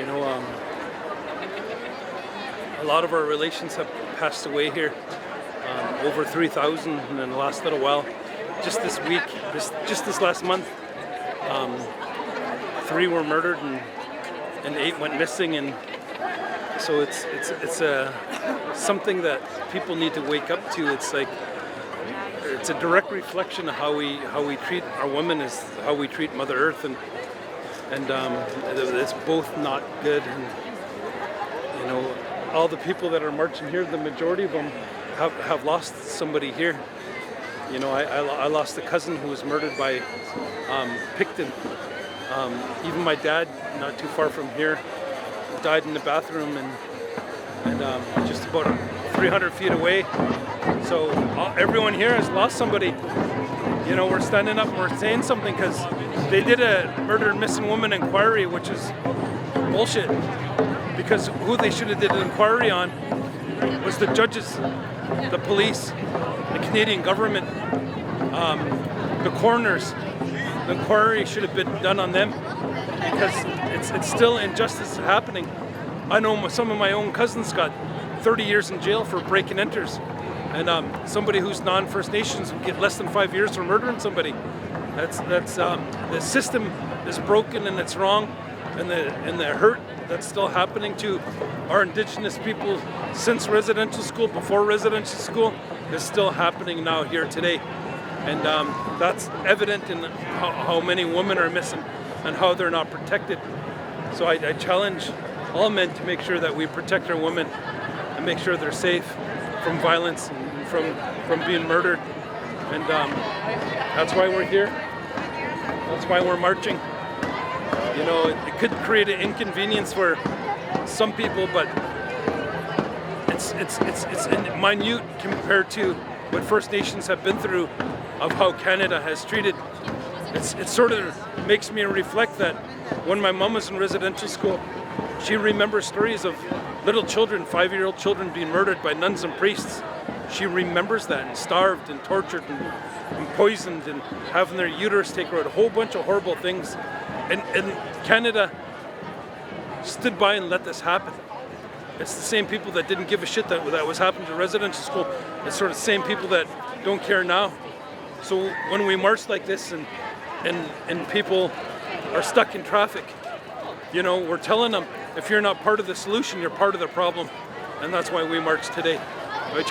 You know, a lot of our relations have passed away here. Over 3,000 in the last little while. Just this week, this last month, 3 were murdered and 8 went missing, and so it's something that people need to wake up to. It's like it's a direct reflection of how we treat our women, is how we treat Mother Earth, and it's both not good. And you know, all the people that are marching here, the majority of them have lost somebody here. You know, I lost a cousin who was murdered by Picton. Even my dad, not too far from here, died in the bathroom, and just about 300 feet away. So everyone here has lost somebody. You know, we're standing up and we're saying something because they did a murder and missing woman inquiry, which is bullshit. Because who they should have did an inquiry on was the judges, the police, the Canadian government, the coroners. The inquiry should have been done on them, because it's still injustice happening. I know some of my own cousins got 30 years in jail for break and enters, and somebody who's non-First Nations would get less than 5 years for murdering somebody. That's the system is broken and it's wrong, and the hurt that's still happening to our Indigenous people since residential school, before residential school, is still happening now here today. And that's evident in how many women are missing and how they're not protected. So I challenge all men to make sure that we protect our women and make sure they're safe from violence and from being murdered. And that's why we're here. That's why we're marching. You know, it could create an inconvenience for some people, but it's minute compared to what First Nations have been through, of how Canada has treated. It sort of makes me reflect that when my mom was in residential school, she remembers stories of little children, 5-year-old children, being murdered by nuns and priests. She remembers that, and starved and tortured and poisoned and having their uterus taken out, a whole bunch of horrible things. And Canada stood by and let this happen. It's the same people that didn't give a shit that was happening to residential school. It's sort of the same people that don't care now. So when we march like this and people are stuck in traffic, you know, we're telling them, if you're not part of the solution, you're part of the problem. And that's why we march today. Right,